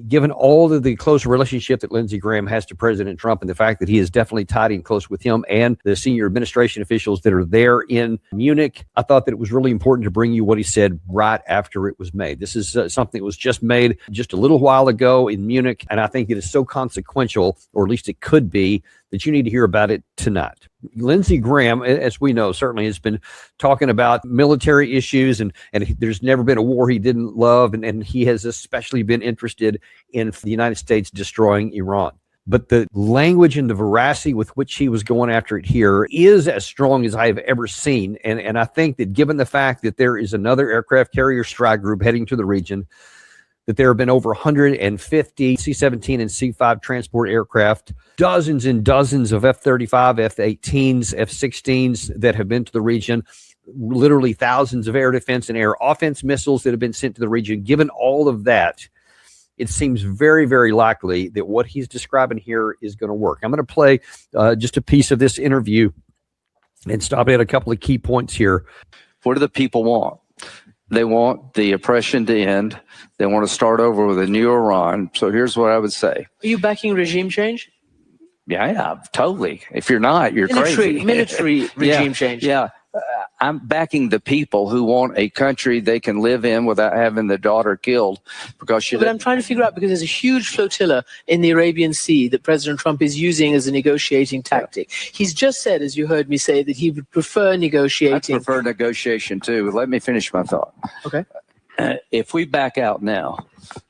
given all of the close relationship that Lindsey Graham has to President Trump and the fact that he is definitely tied in close with him and the senior administration officials that are there in Munich, I thought that it was really important to bring you what he said right after it was made. This is something that was just made just a little while ago in Munich, and I think it is so consequential, or at least it could be, that you need to hear about it tonight. Lindsey Graham, as we know, certainly has been talking about military issues, and there's never been a war he didn't love, and he has especially been interested in the United States destroying Iran. But the language and the veracity with which he was going after it here is as strong as I have ever seen. And I think that given the fact that there is another aircraft carrier strike group heading to the region, that there have been over 150 C-17 and C-5 transport aircraft, dozens and dozens of F-35, F-18s, F-16s that have been to the region, literally thousands of air defense and air offense missiles that have been sent to the region. Given all of that, it seems very, very likely that what he's describing here is going to work. I'm going to play just a piece of this interview and stop at a couple of key points here. What do the people want? They want the oppression to end. They want to start over with a new Iran. So here's what I would say. Are you backing regime change? Yeah, totally. If you're not, you're crazy. Military regime change. Yeah. I'm backing the people who want a country they can live in without having their daughter killed because she. But I'm trying to figure out, because there's a huge flotilla in the Arabian Sea that President Trump is using as a negotiating tactic. He's just said, as you heard me say, that he would prefer negotiating. I prefer negotiation too. Let me finish my thought. Okay. If we back out now,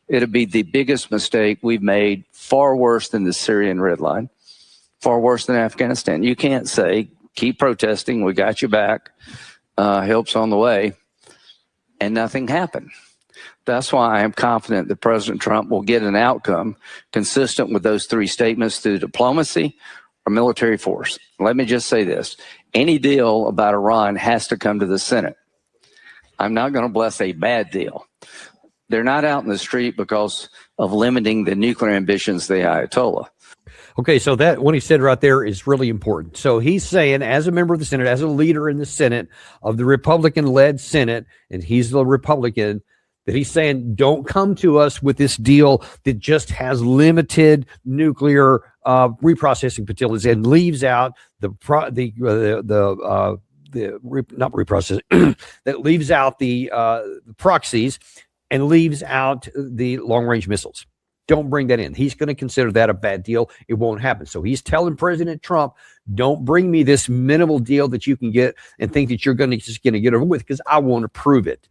it'll be the biggest mistake we've made, far worse than the Syrian red line, far worse than Afghanistan. You can't say, keep protesting, we got you back, help's on the way, and nothing happened. That's why I am confident that President Trump will get an outcome consistent with those three statements through diplomacy or military force. Let me just say this. Any deal about Iran has to come to the Senate. I'm not going to bless a bad deal. They're not out in the street because of limiting the nuclear ambitions of the Ayatollah. Okay, so that what he said right there is really important. So he's saying, as a member of the Senate, as a leader in the Senate of the Republican-led Senate, and he's the Republican, that he's saying, don't come to us with this deal that just has limited nuclear reprocessing facilities and leaves out not reprocessing that leaves out the proxies and leaves out the long-range missiles. Don't bring that in. He's going to consider that a bad deal. It won't happen. So he's telling President Trump, don't bring me this minimal deal that you can get and think that you're just going to get over with, because I won't approve it.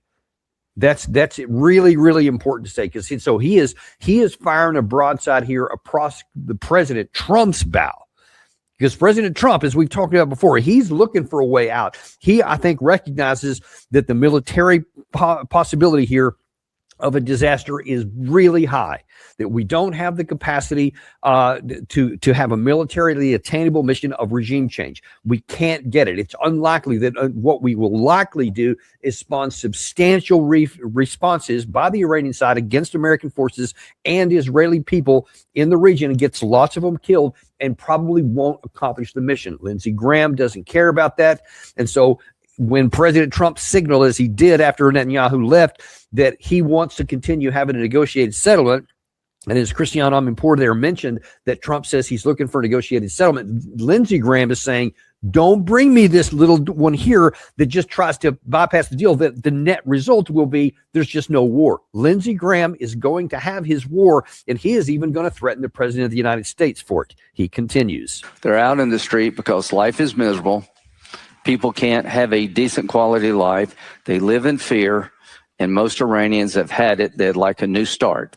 That's really, really important to say, because he is firing a broadside here across the President Trump's bow. Because President Trump, as we've talked about before, he's looking for a way out. He, I think, recognizes that the military possibility here of a disaster is really high, that we don't have the capacity to have a militarily attainable mission of regime change. We can't get it. It's unlikely that what we will likely do is spawn substantial responses by the Iranian side against American forces and Israeli people in the region, and gets lots of them killed and probably won't accomplish the mission. Lindsey Graham doesn't care about that. And so when President Trump signaled, as he did after Netanyahu left, that he wants to continue having a negotiated settlement, and as Christiane Amanpour there mentioned, that Trump says he's looking for a negotiated settlement, Lindsey Graham is saying, don't bring me this little one here that just tries to bypass the deal, that the net result will be there's just no war. Lindsey Graham is going to have his war, and he is even going to threaten the President of the United States for it. He continues. They're out in the street because life is miserable. People can't have a decent quality life. They live in fear, and most Iranians have had it. They'd like a new start.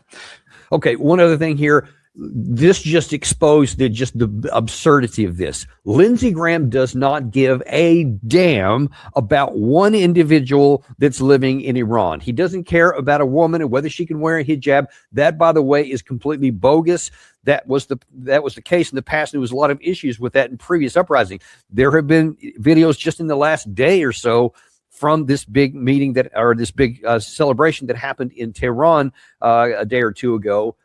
Okay, one other thing here. This just exposed the absurdity of this. Lindsey Graham does not give a damn about one individual that's living in Iran. He doesn't care about a woman and whether she can wear a hijab. That, by the way, is completely bogus. That was the case in the past. There was a lot of issues with that in previous uprisings. There have been videos just in the last day or so from this big meeting this big celebration that happened in Tehran a day or two ago,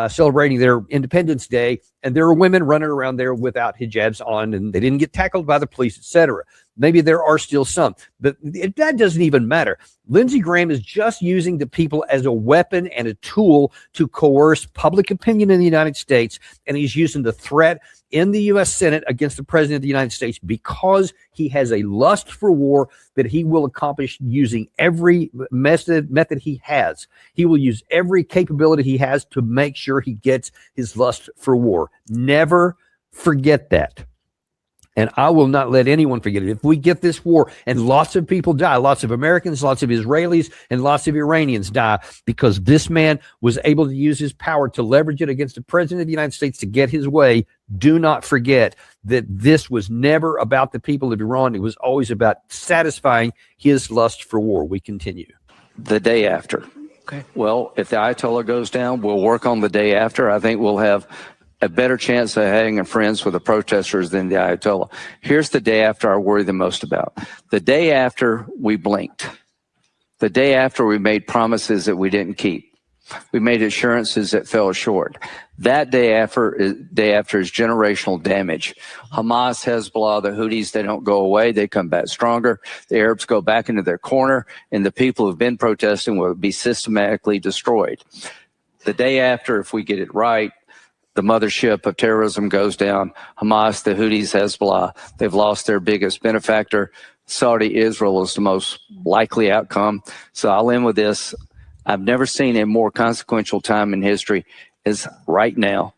celebrating their Independence Day, and there were women running around there without hijabs on, and they didn't get tackled by the police, etc. Maybe there are still some, but that doesn't even matter. Lindsey Graham is just using the people as a weapon and a tool to coerce public opinion in the United States. And he's using the threat in the U.S. Senate against the president of the United States because he has a lust for war that he will accomplish using every method he has. He will use every capability he has to make sure he gets his lust for war. Never forget that. And I will not let anyone forget it. If we get this war and lots of people die, lots of Americans, lots of Israelis, and lots of Iranians die because this man was able to use his power to leverage it against the president of the United States to get his way, do not forget that this was never about the people of Iran. It was always about satisfying his lust for war. We continue. The day after. Okay. Well, if the Ayatollah goes down, we'll work on the day after. I think we'll have a better chance of hanging friends with the protesters than the Ayatollah. Here's the day after I worry the most about. The day after we blinked. The day after we made promises that we didn't keep. We made assurances that fell short. That day after is generational damage. Hamas, Hezbollah, the Houthis, they don't go away. They come back stronger. The Arabs go back into their corner, and the people who've been protesting will be systematically destroyed. The day after, if we get it right, the mothership of terrorism goes down. Hamas, the Houthis, Hezbollah, they've lost their biggest benefactor. Saudi, Israel is the most likely outcome. So I'll end with this. I've never seen a more consequential time in history as right now.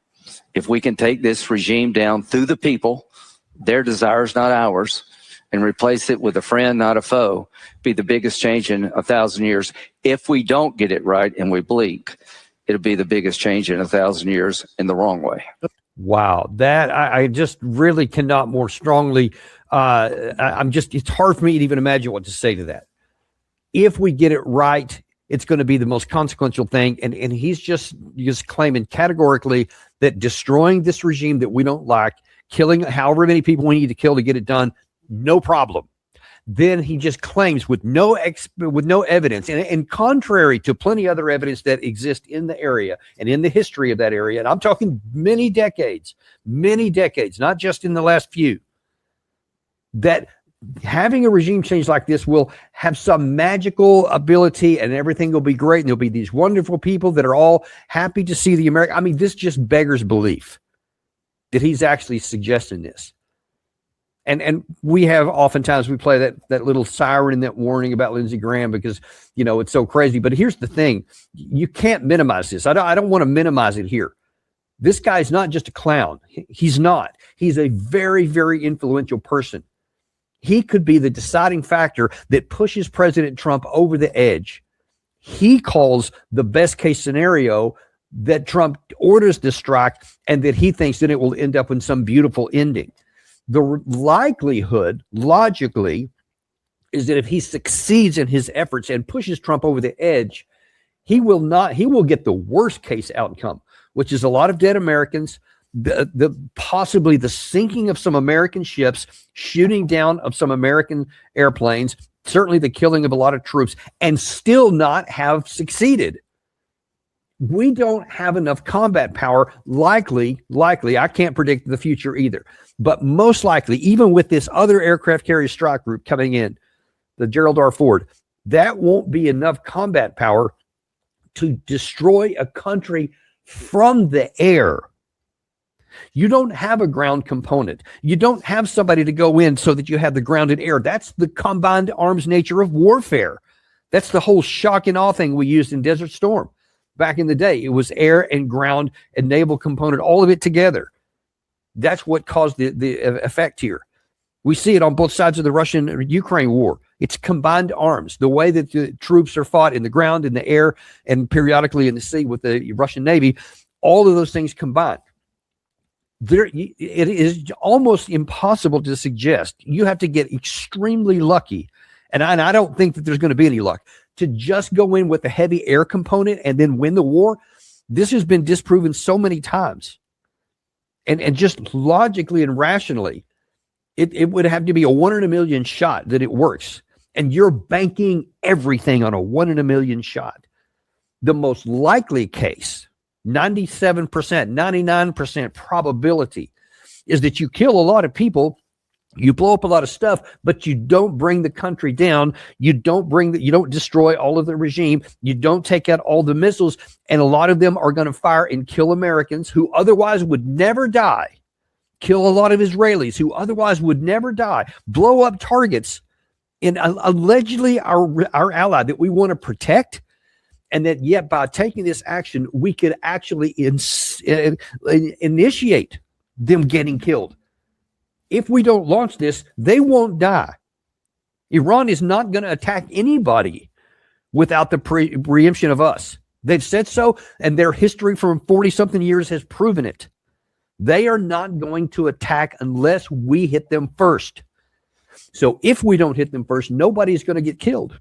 If we can take this regime down through the people, their desires, not ours, and replace it with a friend, not a foe, be the biggest change in 1,000 years. If we don't get it right and we blink, it'll be the biggest change in 1,000 years in the wrong way. Wow. That I just really cannot more strongly. It's hard for me to even imagine what to say to that. If we get it right, it's going to be the most consequential thing. And he's just claiming categorically that destroying this regime that we don't like, killing however many people we need to kill to get it done, no problem. Then he just claims with no evidence, and contrary to plenty other evidence that exists in the area and in the history of that area, and I'm talking many decades, not just in the last few, that having a regime change like this will have some magical ability and everything will be great, and there'll be these wonderful people that are all happy to see the American. I mean, this just beggars belief that he's actually suggesting this. And we have oftentimes we play that little siren and that warning about Lindsey Graham because, you know, it's so crazy. But here's the thing. You can't minimize this. I don't want to minimize it here. This guy's not just a clown. He's not. He's a very, very influential person. He could be the deciding factor that pushes President Trump over the edge. He calls the best case scenario that Trump orders the strike and that he thinks that it will end up in some beautiful ending. The likelihood, logically, is that if he succeeds in his efforts and pushes Trump over the edge, he will get the worst case outcome, which is a lot of dead Americans, possibly the sinking of some American ships, shooting down of some American airplanes, certainly the killing of a lot of troops, and still not have succeeded. We don't have enough combat power, likely, I can't predict the future either, but most likely, even with this other aircraft carrier strike group coming in, the Gerald R. Ford, that won't be enough combat power to destroy a country from the air. You don't have a ground component. You don't have somebody to go in so that you have the ground and air. That's the combined arms nature of warfare. That's the whole shock and awe thing we used in Desert Storm. Back in the day, it was air and ground and naval component, all of it together. That's what caused the effect here. We see it on both sides of the Russian-Ukraine war. It's combined arms. The way that the troops are fought in the ground, in the air, and periodically in the sea with the Russian Navy, all of those things combined. It is almost impossible to suggest. You have to get extremely lucky, and I don't think that there's going to be any luck, to just go in with a heavy air component and then win the war. This has been disproven so many times. And just logically and rationally, it would have to be a 1 in a million shot that it works. And you're banking everything on a 1 in a million shot. The most likely case, 97%, 99% probability, is that you kill a lot of people You blow up a lot of stuff, but you don't bring the country down. You don't destroy all of the regime. You don't take out all the missiles. And a lot of them are going to fire and kill Americans who otherwise would never die. Kill a lot of Israelis who otherwise would never die. Blow up targets in allegedly our ally that we want to protect. And that yet by taking this action, we could actually initiate them getting killed. If we don't launch this, they won't die. Iran is not going to attack anybody without the preemption of us. They've said so, and their history from 40-something years has proven it. They are not going to attack unless we hit them first. So if we don't hit them first, nobody's going to get killed.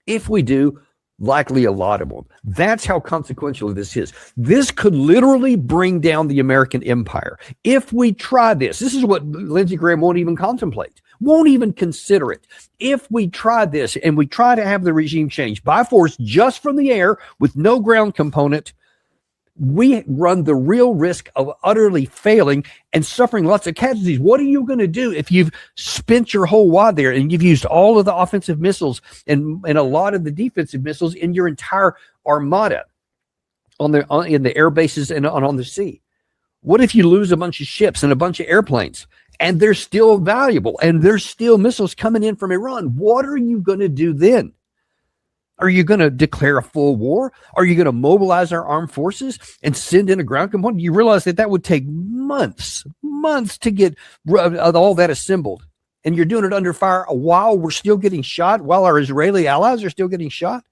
If we do, likely a lot of them. That's how consequential this is. This could literally bring down the American empire. If we try this is what Lindsey Graham won't even contemplate, won't even consider it. If we try this and we try to have the regime change by force just from the air with no ground component, we run the real risk of utterly failing and suffering lots of casualties. What are you going to do if you've spent your whole wad there and you've used all of the offensive missiles and a lot of the defensive missiles in your entire armada in the air bases and on the sea? What if you lose a bunch of ships and a bunch of airplanes and they're still valuable and there's still missiles coming in from Iran? What are you going to do then? Are you going to declare a full war? Are you going to mobilize our armed forces and send in a ground component? You realize that would take months to get all that assembled. And you're doing it under fire while we're still getting shot, while our Israeli allies are still getting shot?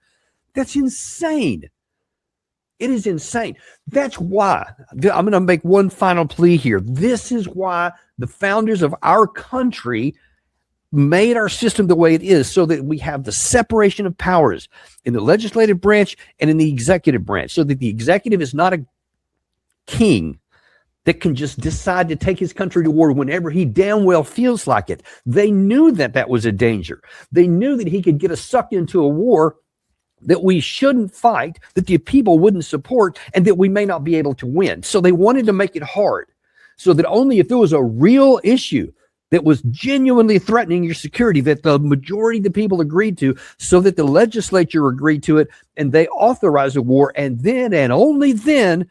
That's insane. It is insane. That's why I'm going to make one final plea here. This is why the founders of our country made our system the way it is, so that we have the separation of powers in the legislative branch and in the executive branch, so that the executive is not a king that can just decide to take his country to war whenever he damn well feels like it. They knew that was a danger. They knew that he could get us sucked into a war that we shouldn't fight, that the people wouldn't support, and that we may not be able to win. So they wanted to make it hard, so that only if there was a real issue that was genuinely threatening your security, that the majority of the people agreed to, so that the legislature agreed to it, and they authorized a war, and then and only then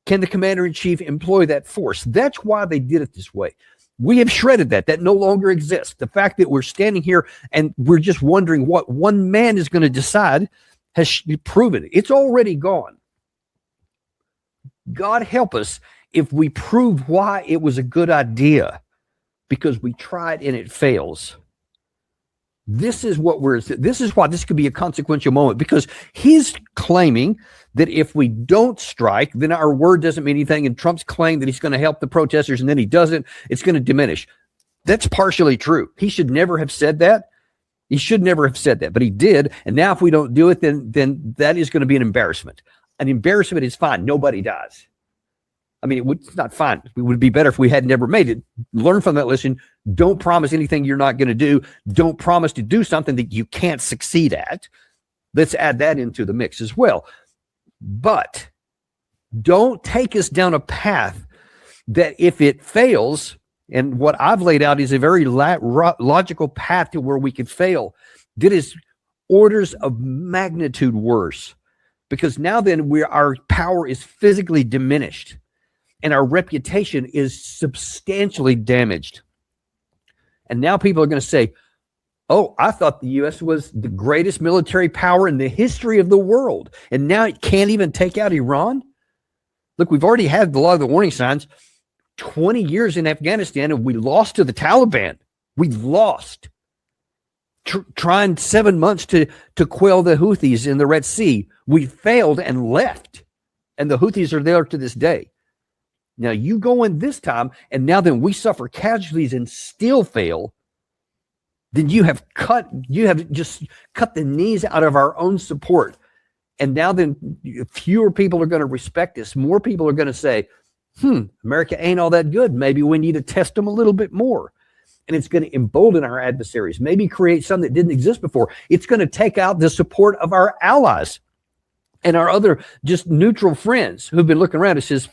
can the commander-in-chief employ that force. That's why they did it this way. We have shredded that. That no longer exists. The fact that we're standing here and we're just wondering what one man is going to decide has proven it. It's already gone. God help us if we prove why it was a good idea, because we tried and it fails. This is why this could be a consequential moment, because he's claiming that if we don't strike, then our word doesn't mean anything. And Trump's claim that he's going to help the protesters and then he doesn't, it's going to diminish. That's partially true. He should never have said that. He should never have said that, but he did. And now if we don't do it, then that is going to be an embarrassment. An embarrassment is fine. Nobody dies. I mean, it's not fine. It would be better if we had never made it. Learn from that lesson. Don't promise anything you're not going to do. Don't promise to do something that you can't succeed at. Let's add that into the mix as well. But don't take us down a path that if it fails, and what I've laid out is a very logical path to where we could fail, that is orders of magnitude worse. Because now then our power is physically diminished. And our reputation is substantially damaged. And now people are going to say, oh, I thought the U.S. was the greatest military power in the history of the world, and now it can't even take out Iran? Look, we've already had a lot of the warning signs. 20 years in Afghanistan, and we lost to the Taliban. We lost. Trying 7 months to quell the Houthis in the Red Sea. We failed and left. And the Houthis are there to this day. Now you go in this time, and now then we suffer casualties and still fail. Then you have just cut the knees out of our own support. And now then fewer people are going to respect us. More people are going to say, America ain't all that good. Maybe we need to test them a little bit more. And it's going to embolden our adversaries, maybe create some that didn't exist before. It's going to take out the support of our allies and our other just neutral friends who've been looking around and says,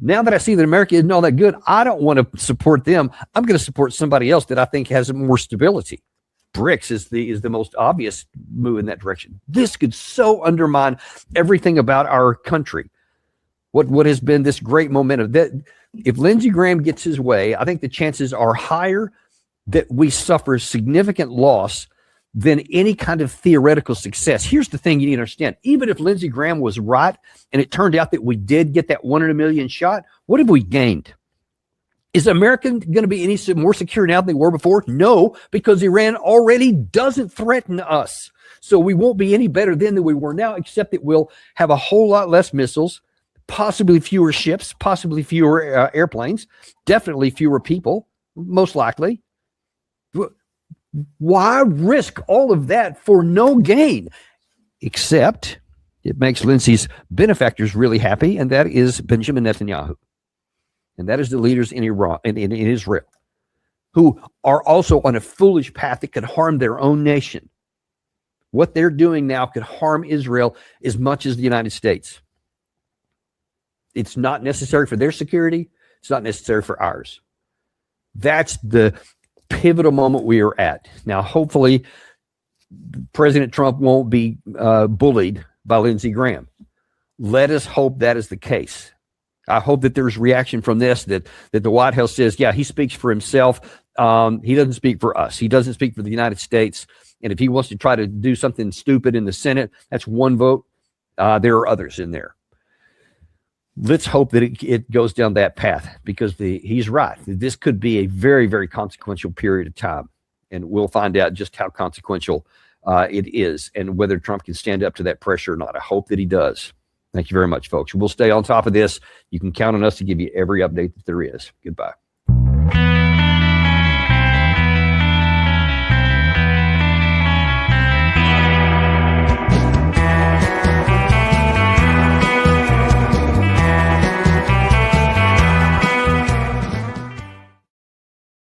Now that I see that America isn't all that good, I don't want to support them. I'm going to support somebody else that I think has more stability. BRICS is the most obvious move in that direction. This could so undermine everything about our country. What has been this great momentum. That if Lindsey Graham gets his way, I think the chances are higher that we suffer significant loss than any kind of theoretical success. Here's the thing you need to understand. Even if Lindsey Graham was right and it turned out that we did get that 1 in a million shot, what have we gained? Is America going to be any more secure now than they were before? No, because Iran already doesn't threaten us. So we won't be any better then than we were now, except that we'll have a whole lot less missiles, possibly fewer ships, possibly fewer airplanes, definitely fewer people, most likely. Why risk all of that for no gain? Except it makes Lindsey's benefactors really happy, and that is Benjamin Netanyahu. And that is the leaders in Iran, in Israel, who are also on a foolish path that could harm their own nation. What they're doing now could harm Israel as much as the United States. It's not necessary for their security. It's not necessary for ours. That's the pivotal moment we are at. Now, hopefully, President Trump won't be bullied by Lindsey Graham. Let us hope that is the case. I hope that there's reaction from this, that the White House says, yeah, he speaks for himself. He doesn't speak for us. He doesn't speak for the United States. And if he wants to try to do something stupid in the Senate, that's one vote. There are others in there. Let's hope that it goes down that path, because he's right. This could be a very, very consequential period of time. And we'll find out just how consequential it is and whether Trump can stand up to that pressure or not. I hope that he does. Thank you very much, folks. We'll stay on top of this. You can count on us to give you every update that there is. Goodbye.